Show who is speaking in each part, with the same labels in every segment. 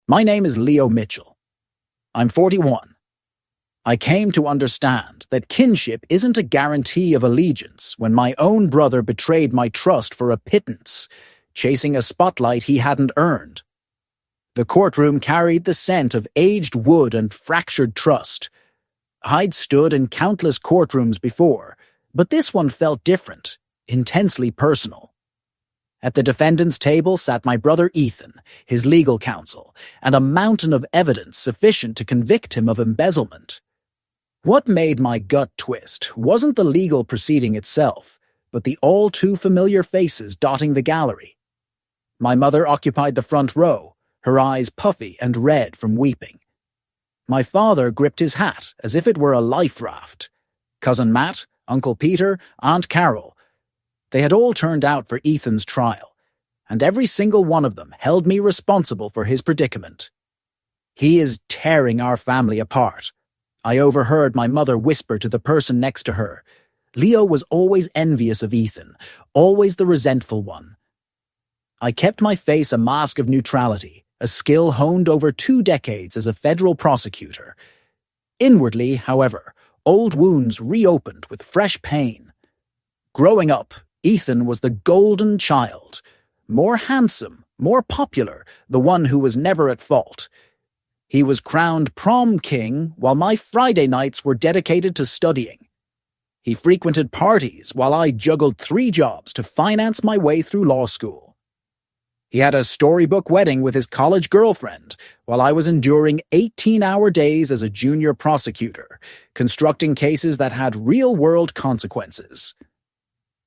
Speaker 1: My name is Leo Mitchell. I'm 41. I came to understand that kinship isn't a guarantee of allegiance when my own brother betrayed my trust for a pittance, chasing a spotlight he hadn't earned. The courtroom carried the scent of aged wood and fractured trust. I'd stood in countless courtrooms before, but this one felt different, intensely personal. At the defendant's table sat my brother Ethan, his legal counsel, and a mountain of evidence sufficient to convict him of embezzlement. What made my gut twist wasn't the legal proceeding itself, but the all-too-familiar faces dotting the gallery. My mother occupied the front row, her eyes puffy and red from weeping. My father gripped his hat as if it were a life raft. Cousin Matt, Uncle Peter, Aunt Carol, they had all turned out for Ethan's trial, and every single one of them held me responsible for his predicament. "He is tearing our family apart," I overheard my mother whisper to the person next to her. Leo was always envious of Ethan, always the resentful one. I kept my face a mask of neutrality, a skill honed over 2 decades as a federal prosecutor. Inwardly, however, old wounds reopened with fresh pain. Growing up, Ethan was the golden child, more handsome, more popular, the one who was never at fault. He was crowned prom king while my Friday nights were dedicated to studying. He frequented parties while I juggled 3 jobs to finance my way through law school. He had a storybook wedding with his college girlfriend while I was enduring 18-hour days as a junior prosecutor, constructing cases that had real-world consequences.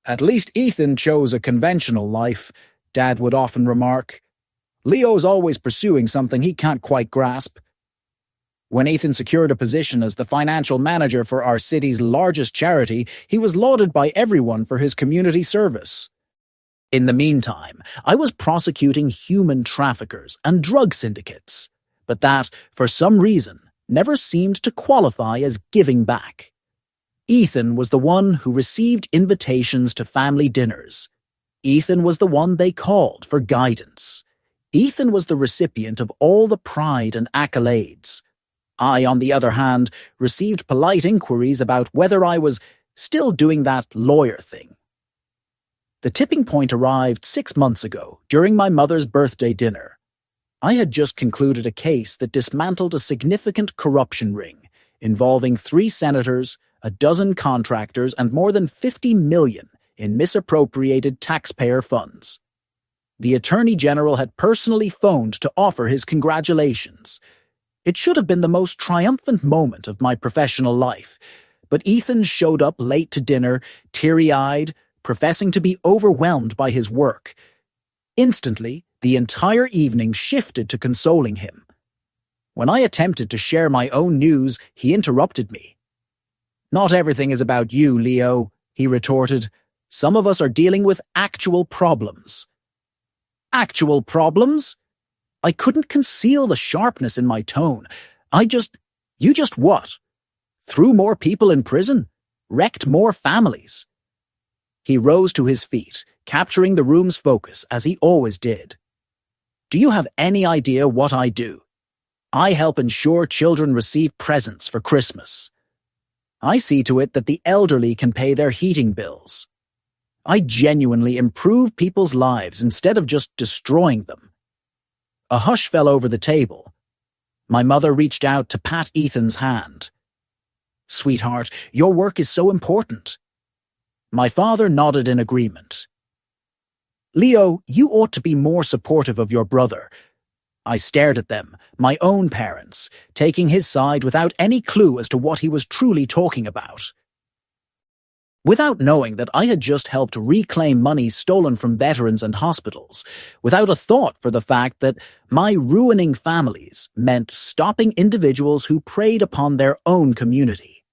Speaker 1: "At least Ethan chose a conventional life," Dad would often remark. "Leo's always pursuing something he can't quite grasp." When Ethan secured a position as the financial manager for our city's largest charity, he was lauded by everyone for his community service. In the meantime, I was prosecuting human traffickers and drug syndicates, but that, for some reason, never seemed to qualify as giving back. Ethan was the one who received invitations to family dinners. Ethan was the one they called for guidance. Ethan was the recipient of all the pride and accolades. I, on the other hand, received polite inquiries about whether I was still doing that lawyer thing. The tipping point arrived 6 months ago, during my mother's birthday dinner. I had just concluded a case that dismantled a significant corruption ring, involving 3 senators, a dozen contractors, and more than $50 million in misappropriated taxpayer funds. The Attorney General had personally phoned to offer his congratulations. It should have been the most triumphant moment of my professional life, but Ethan showed up late to dinner, teary-eyed, professing to be overwhelmed by his work. Instantly, the entire evening shifted to consoling him. When I attempted to share my own news, he interrupted me. "Not everything is about you, Leo," he retorted. "Some of us are dealing with actual problems." Actual problems? I couldn't conceal the sharpness in my tone. You just what? Threw more people in prison? Wrecked more families? He rose to his feet, capturing the room's focus as he always did. "Do you have any idea what I do? I help ensure children receive presents for Christmas. I see to it that the elderly can pay their heating bills. I genuinely improve people's lives instead of just destroying them." A hush fell over the table. My mother reached out to pat Ethan's hand. "Sweetheart, your work is so important." My father nodded in agreement. "Leo, you ought to be more supportive of your brother." I stared at them, my own parents, taking his side without any clue as to what he was truly talking about. Without knowing that I had just helped reclaim money stolen from veterans and hospitals, without a thought for the fact that my ruining families meant stopping individuals who preyed upon their own community.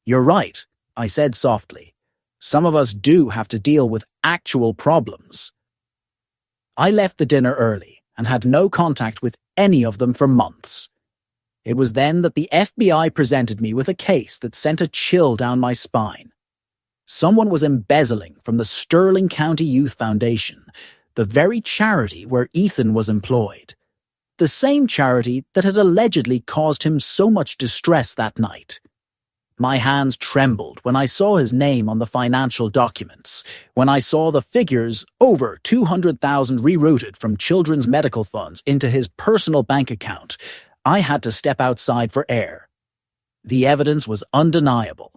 Speaker 1: "You're right," I said softly. "Some of us do have to deal with actual problems." I left the dinner early and had no contact with any of them for months. It was then that the FBI presented me with a case that sent a chill down my spine. Someone was embezzling from the Sterling County Youth Foundation, the very charity where Ethan was employed. the same charity that had allegedly caused him so much distress that night. My hands trembled when I saw his name on the financial documents, when I saw the figures over 200,000 rerouted from children's medical funds into his personal bank account. I had to step outside for air. The evidence was undeniable.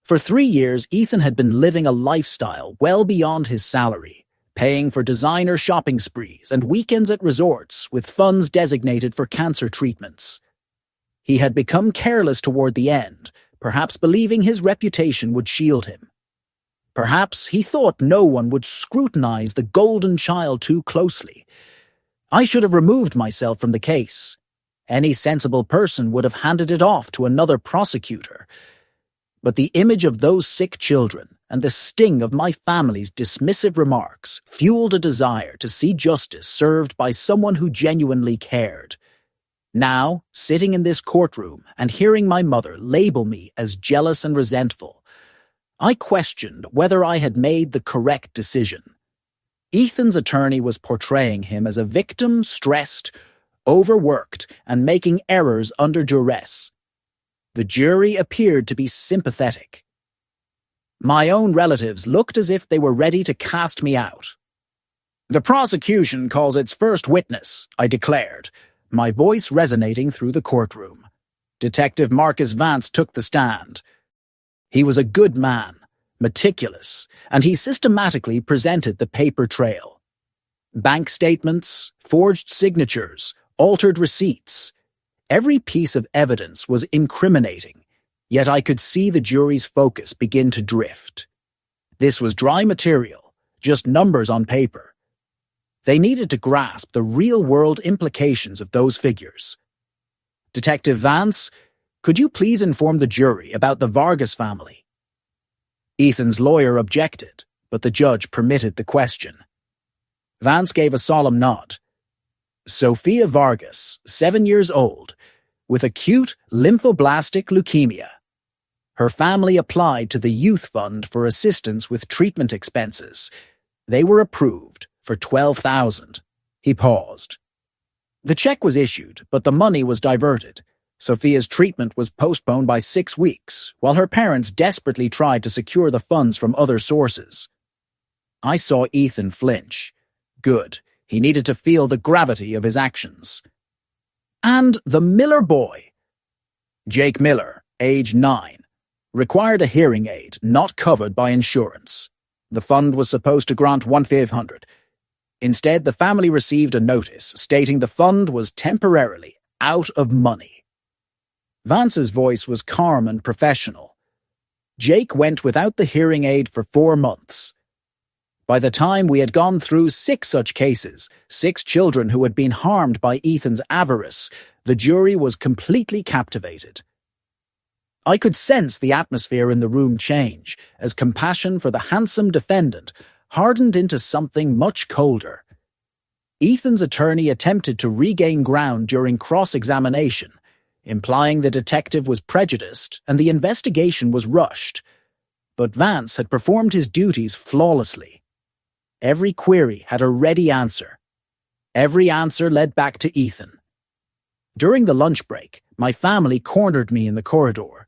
Speaker 1: For 3 years, Ethan had been living a lifestyle well beyond his salary, paying for designer shopping sprees and weekends at resorts with funds designated for cancer treatments. He had become careless toward the end, perhaps believing his reputation would shield him. Perhaps he thought no one would scrutinize the golden child too closely. I should have removed myself from the case. Any sensible person would have handed it off to another prosecutor. But the image of those sick children and the sting of my family's dismissive remarks fueled a desire to see justice served by someone who genuinely cared. Now, sitting in this courtroom and hearing my mother label me as jealous and resentful, I questioned whether I had made the correct decision. Ethan's attorney was portraying him as a victim, stressed, overworked, and making errors under duress. The jury appeared to be sympathetic. My own relatives looked as if they were ready to cast me out. "The prosecution calls its first witness," I declared, my voice resonating through the courtroom. Detective Marcus Vance took the stand. He was a good man, meticulous, and he systematically presented the paper trail. Bank statements, forged signatures, altered receipts. Every piece of evidence was incriminating, yet I could see the jury's focus begin to drift. This was dry material, just numbers on paper. They needed to grasp the real-world implications of those figures. "Detective Vance, could you please inform the jury about the Vargas family?" Ethan's lawyer objected, but the judge permitted the question. Vance gave a solemn nod. "Sophia Vargas, 7 years old, with acute lymphoblastic leukemia. Her family applied to the Youth Fund for assistance with treatment expenses. They were approved for $12,000. He paused. The check was issued, but the money was diverted. Sophia's treatment was postponed by 6 weeks, while her parents desperately tried to secure the funds from other sources. I saw Ethan flinch. Good. He needed to feel the gravity of his actions. "And the Miller boy?" "Jake Miller, age 9. Required a hearing aid, not covered by insurance. The fund was supposed to grant $1,500. Instead, the family received a notice stating the fund was temporarily out of money." Vance's voice was calm and professional. "Jake went without the hearing aid for 4 months. By the time we had gone through 6 such cases, 6 children who had been harmed by Ethan's avarice, the jury was completely captivated." I could sense the atmosphere in the room change as compassion for the handsome defendant hardened into something much colder. Ethan's attorney attempted to regain ground during cross-examination, implying the detective was prejudiced and the investigation was rushed. But Vance had performed his duties flawlessly. Every query had a ready answer. Every answer led back to Ethan. During the lunch break, my family cornered me in the corridor.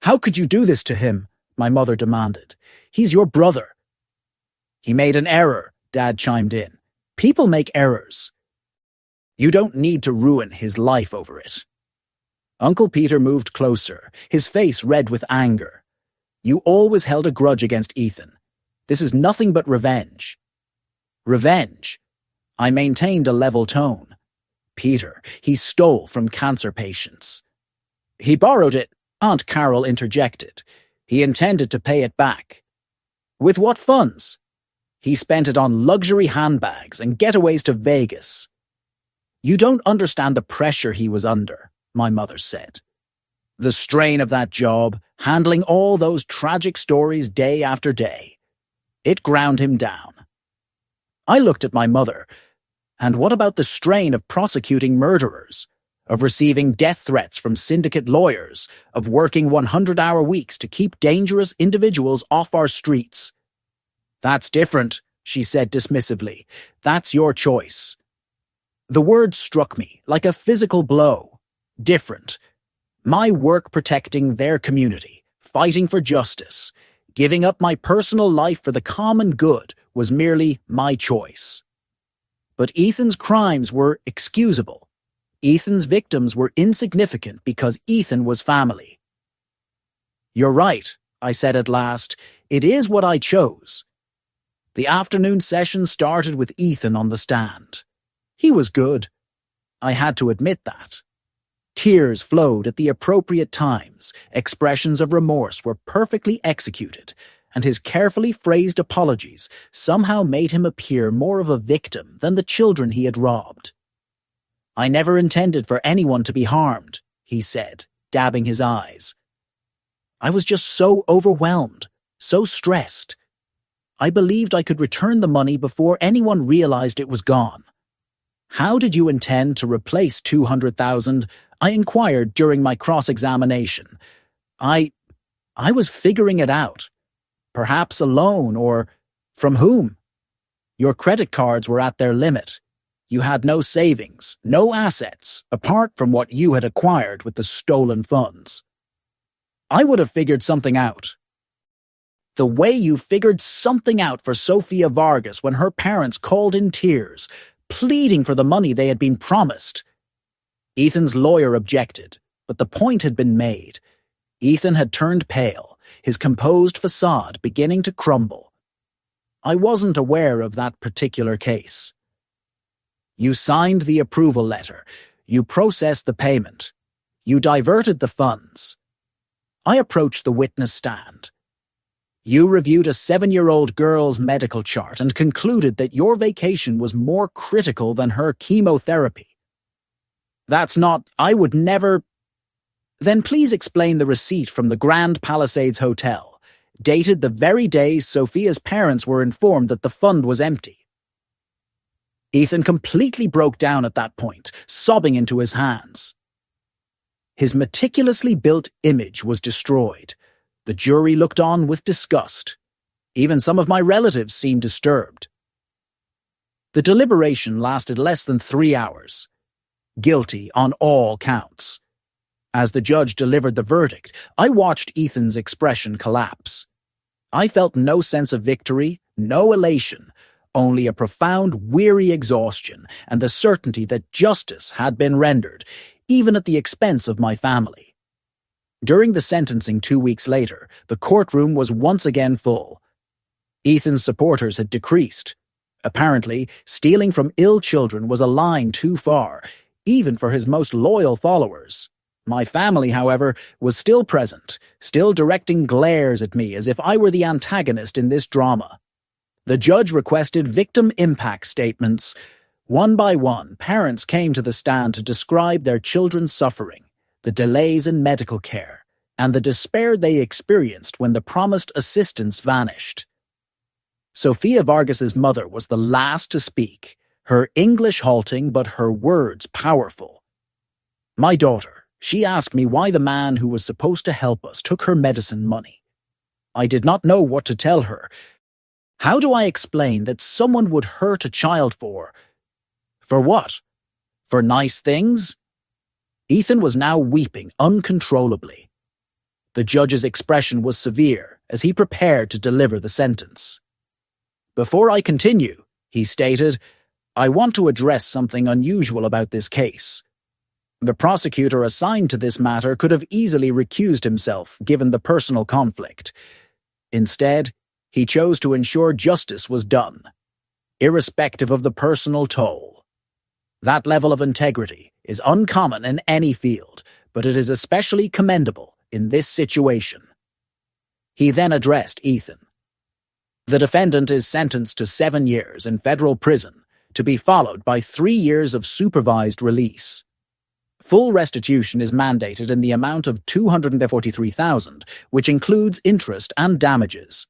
Speaker 1: "How could you do this to him?" my mother demanded. "He's your brother." "He made an error," Dad chimed in. "People make errors. You don't need to ruin his life over it." Uncle Peter moved closer, his face red with anger. "You always held a grudge against Ethan. This is nothing but revenge." "Revenge?" I maintained a level tone. "Peter, he stole from cancer patients." "He borrowed it," Aunt Carol interjected. "He intended to pay it back." "With what funds?" "He spent it on luxury handbags and getaways to Vegas." "You don't understand the pressure he was under," my mother said. "The strain of that job, handling all those tragic stories day after day. It ground him down." I looked at my mother. And what about the strain of prosecuting murderers, of receiving death threats from syndicate lawyers, of working 100-hour weeks to keep dangerous individuals off our streets? "That's different," she said dismissively. "That's your choice." The word struck me like a physical blow. Different. My work protecting their community, fighting for justice, giving up my personal life for the common good was merely my choice. But Ethan's crimes were excusable. Ethan's victims were insignificant because Ethan was family. "You're right," I said at last. "It is what I chose." The afternoon session started with Ethan on the stand. He was good. I had to admit that. Tears flowed at the appropriate times, expressions of remorse were perfectly executed, and his carefully phrased apologies somehow made him appear more of a victim than the children he had robbed. "I never intended for anyone to be harmed," he said, dabbing his eyes. "I was just so overwhelmed, so stressed. I believed I could return the money before anyone realized it was gone." "How did you intend to replace 200,000? I inquired during my cross-examination. I was figuring it out. Perhaps a loan, or from whom? Your credit cards were at their limit. You had no savings, no assets, apart from what you had acquired with the stolen funds. I would have figured something out." "The way you figured something out for Sofia Vargas when her parents called in tears, pleading for the money they had been promised." Ethan's lawyer objected, but the point had been made. Ethan had turned pale, his composed facade beginning to crumble. "I wasn't aware of that particular case." "You signed the approval letter. You processed the payment. You diverted the funds." I approached the witness stand. "You reviewed a 7-year-old girl's medical chart and concluded that your vacation was more critical than her chemotherapy." "That's not— I would never—" "Then please explain the receipt from the Grand Palisades Hotel, dated the very day Sophia's parents were informed that the fund was empty." Ethan completely broke down at that point, sobbing into his hands. His meticulously built image was destroyed. The jury looked on with disgust. Even some of my relatives seemed disturbed. The deliberation lasted less than 3 hours. Guilty on all counts. As the judge delivered the verdict, I watched Ethan's expression collapse. I felt no sense of victory, no elation, only a profound, weary exhaustion and the certainty that justice had been rendered, even at the expense of my family. During the sentencing 2 weeks later, the courtroom was once again full. Ethan's supporters had decreased. Apparently, stealing from ill children was a line too far, even for his most loyal followers. My family, however, was still present, still directing glares at me as if I were the antagonist in this drama. The judge requested victim impact statements. One by one, parents came to the stand to describe their children's suffering, the delays in medical care, and the despair they experienced when the promised assistance vanished. Sofia Vargas's mother was the last to speak, her English halting but her words powerful. "My daughter, she asked me why the man who was supposed to help us took her medicine money. I did not know what to tell her. How do I explain that someone would hurt a child for what? For nice things?" Ethan was now weeping uncontrollably. The judge's expression was severe as he prepared to deliver the sentence. "Before I continue," he stated, "I want to address something unusual about this case. The prosecutor assigned to this matter could have easily recused himself given the personal conflict. Instead, he chose to ensure justice was done, irrespective of the personal toll. That level of integrity is uncommon in any field, but it is especially commendable in this situation." He then addressed Ethan. "The defendant is sentenced to 7 years in federal prison, to be followed by 3 years of supervised release. Full restitution is mandated in the amount of $243,000, which includes interest and damages."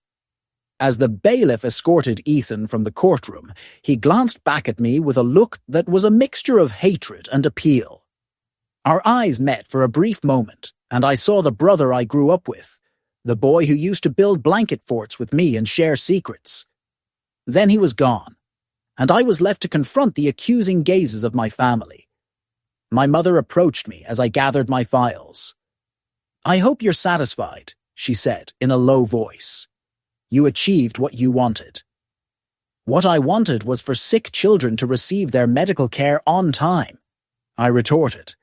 Speaker 1: As the bailiff escorted Ethan from the courtroom, he glanced back at me with a look that was a mixture of hatred and appeal. Our eyes met for a brief moment, and I saw the brother I grew up with, the boy who used to build blanket forts with me and share secrets. Then he was gone, and I was left to confront the accusing gazes of my family. My mother approached me as I gathered my files. "I hope you're satisfied," she said in a low voice. "You achieved what you wanted." "What I wanted was for sick children to receive their medical care on time," I retorted.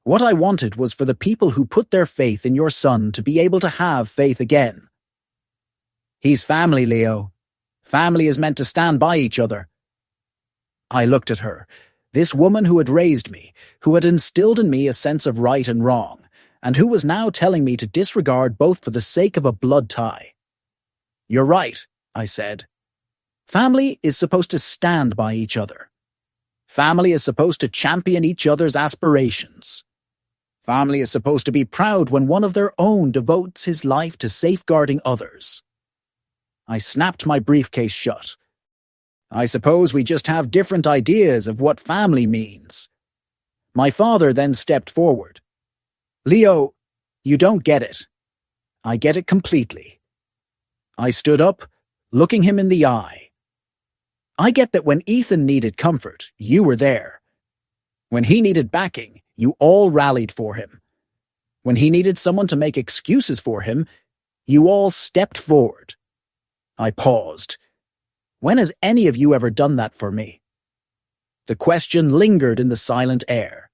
Speaker 1: "What I wanted was for the people who put their faith in your son to be able to have faith again." "He's family, Leo. Family is meant to stand by each other." I looked at her, this woman who had raised me, who had instilled in me a sense of right and wrong, and who was now telling me to disregard both for the sake of a blood tie. "You're right," I said. "Family is supposed to stand by each other. Family is supposed to champion each other's aspirations. Family is supposed to be proud when one of their own devotes his life to safeguarding others." I snapped my briefcase shut. "I suppose we just have different ideas of what family means." My father then stepped forward. "Leo, you don't get it." "I get it completely." I stood up, looking him in the eye. "I get that when Ethan needed comfort, you were there. When he needed backing, you all rallied for him. When he needed someone to make excuses for him, you all stepped forward." I paused. "When has any of you ever done that for me?" The question lingered in the silent air.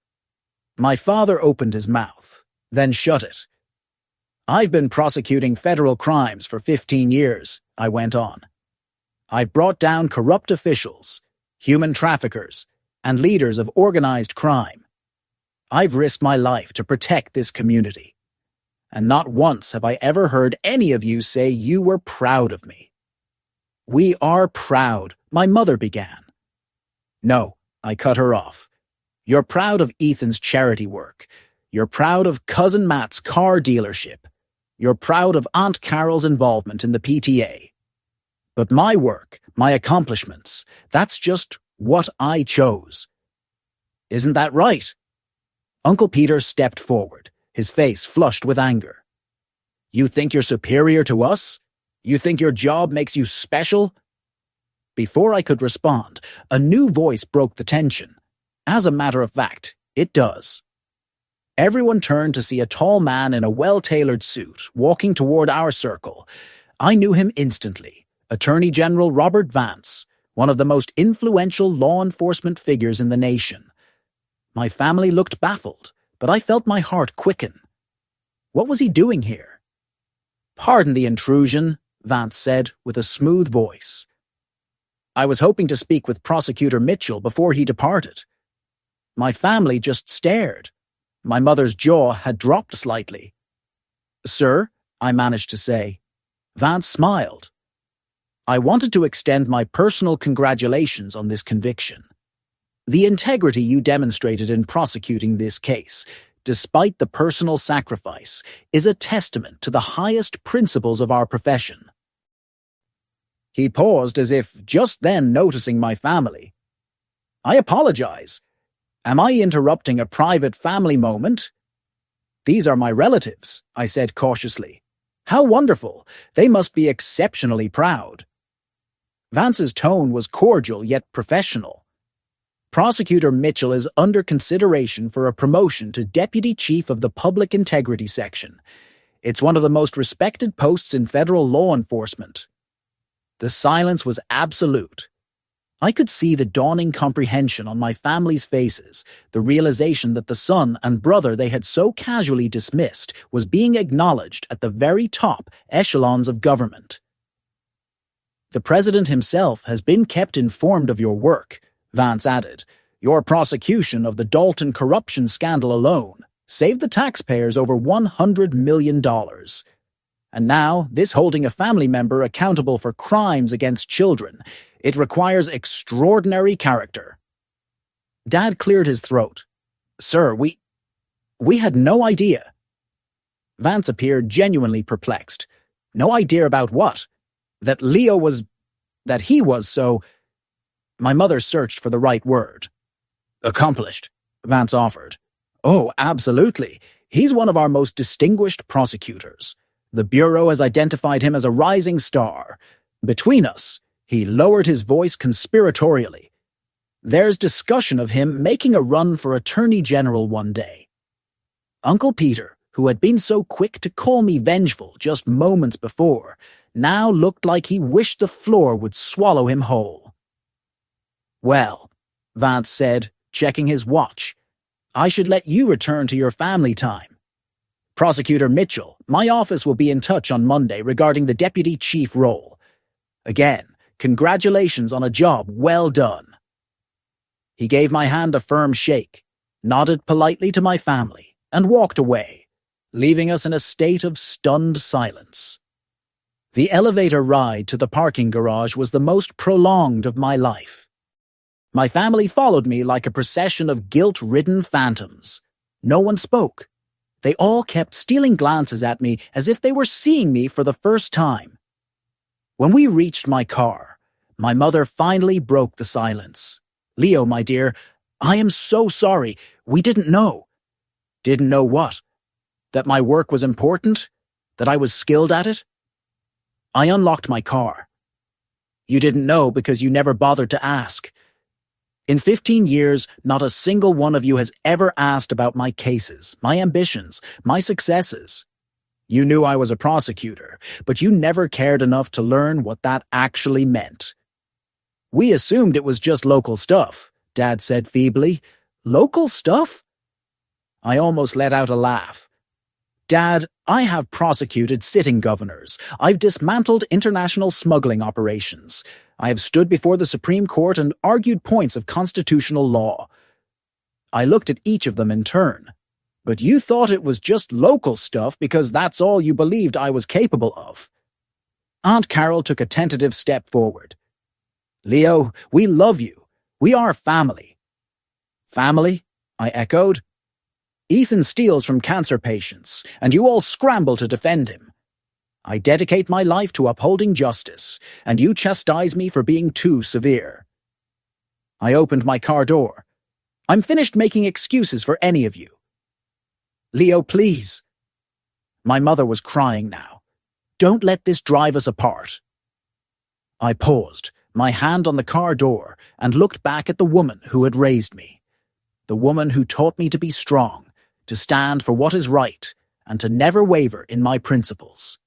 Speaker 1: My father opened his mouth, then shut it. "I've been prosecuting federal crimes for 15 years, I went on. "I've brought down corrupt officials, human traffickers, and leaders of organized crime. I've risked my life to protect this community. And not once have I ever heard any of you say you were proud of me." "We are proud," my mother began. "No," I cut her off. "You're proud of Ethan's charity work. You're proud of Cousin Matt's car dealership. You're proud of Aunt Carol's involvement in the PTA. But my work, my accomplishments, that's just what I chose. Isn't that right?" Uncle Peter stepped forward, his face flushed with anger. "You think you're superior to us? You think your job makes you special?" Before I could respond, a new voice broke the tension. As a matter of fact, it does. Everyone turned to see a tall man in a well-tailored suit walking toward our circle. I knew him instantly. Attorney General Robert Vance, one of the most influential law enforcement figures in the nation. My family looked baffled, but I felt my heart quicken. What was he doing here? "Pardon the intrusion," Vance said with a smooth voice. "I was hoping to speak with Prosecutor Mitchell before he departed." My family just stared. My mother's jaw had dropped slightly. "Sir," I managed to say. Vance smiled. "I wanted to extend my personal congratulations on this conviction. The integrity you demonstrated in prosecuting this case, despite the personal sacrifice, is a testament to the highest principles of our profession." He paused as if just then noticing my family. "I apologize. Am I interrupting a private family moment?" "These are my relatives," I said cautiously. "How wonderful. They must be exceptionally proud." Vance's tone was cordial yet professional. "Prosecutor Mitchell is under consideration for a promotion to Deputy Chief of the Public Integrity Section. It's one of the most respected posts in federal law enforcement." The silence was absolute. I could see the dawning comprehension on my family's faces, the realization that the son and brother they had so casually dismissed was being acknowledged at the very top echelons of government. "The president himself has been kept informed of your work," Vance added. "Your prosecution of the Dalton corruption scandal alone saved the taxpayers over $100 million. And now, this holding a family member accountable for crimes against children. It requires extraordinary character." Dad cleared his throat. "Sir, we had no idea." Vance appeared genuinely perplexed. "No idea about what? That he was so—" My mother searched for the right word. "Accomplished," Vance offered. "Oh, absolutely. He's one of our most distinguished prosecutors. The Bureau has identified him as a rising star. Between us, He lowered his voice conspiratorially. "There's discussion of him making a run for Attorney General one day." Uncle Peter, who had been so quick to call me vengeful just moments before, now looked like he wished the floor would swallow him whole. "Well," Vance said, checking his watch, "I should let you return to your family time. Prosecutor Mitchell, my office will be in touch on Monday regarding the deputy chief role. Again, congratulations on a job well done." He gave my hand a firm shake, nodded politely to my family, and walked away, leaving us in a state of stunned silence. The elevator ride to the parking garage was the most prolonged of my life. My family followed me like a procession of guilt-ridden phantoms. No one spoke. They all kept stealing glances at me as if they were seeing me for the first time. When we reached my car, my mother finally broke the silence. "Leo, my dear, I am so sorry. We didn't know." "Didn't know what? That my work was important? That I was skilled at it?" I unlocked my car. "You didn't know because you never bothered to ask. In 15 years, not a single one of you has ever asked about my cases, my ambitions, my successes. You knew I was a prosecutor, but you never cared enough to learn what that actually meant." "We assumed it was just local stuff," Dad said feebly. "Local stuff?" I almost let out a laugh. "Dad, I have prosecuted sitting governors. I've dismantled international smuggling operations. I have stood before the Supreme Court and argued points of constitutional law." I looked at each of them in turn. "But you thought it was just local stuff because that's all you believed I was capable of." Aunt Carol took a tentative step forward. "Leo, we love you. We are family." "Family?" I echoed. "Ethan steals from cancer patients, and you all scramble to defend him. I dedicate my life to upholding justice, and you chastise me for being too severe." I opened my car door. "I'm finished making excuses for any of you." "Leo, please." My mother was crying now. "Don't let this drive us apart." I paused, my hand on the car door, and looked back at the woman who had raised me. The woman who taught me to be strong, to stand for what is right, and to never waver in my principles.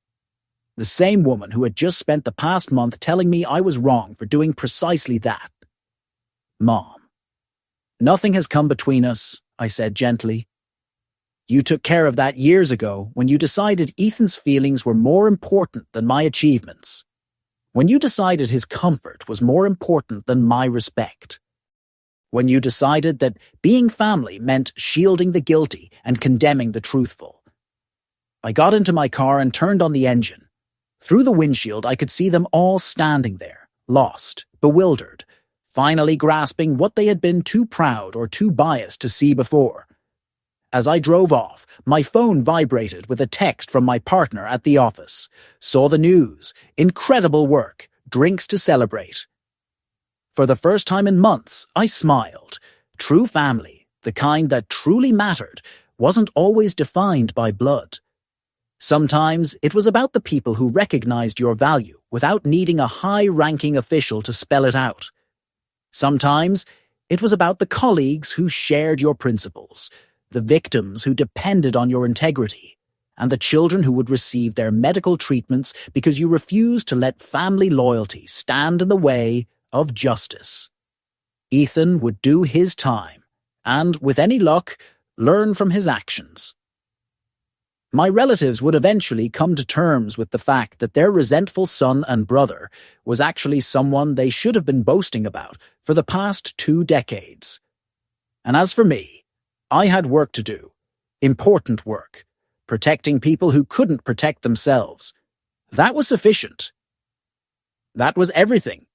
Speaker 1: The same woman who had just spent the past month telling me I was wrong for doing precisely that. "Mom, nothing has come between us," I said gently. "You took care of that years ago when you decided Ethan's feelings were more important than my achievements. When you decided his comfort was more important than my respect. When you decided that being family meant shielding the guilty and condemning the truthful." I got into my car and turned on the engine. Through the windshield, I could see them all standing there, lost, bewildered, finally grasping what they had been too proud or too biased to see before. As I drove off, my phone vibrated with a text from my partner at the office. "Saw the news. Incredible work. Drinks to celebrate." For the first time in months, I smiled. True family, the kind that truly mattered, wasn't always defined by blood. Sometimes it was about the people who recognized your value without needing a high-ranking official to spell it out. Sometimes it was about the colleagues who shared your principles, the victims who depended on your integrity, and the children who would receive their medical treatments because you refused to let family loyalty stand in the way of justice. Ethan would do his time, and, with any luck, learn from his actions. My relatives would eventually come to terms with the fact that their resentful son and brother was actually someone they should have been boasting about for the past 2 decades. And as for me, I had work to do, important work, protecting people who couldn't protect themselves. That was sufficient. That was everything.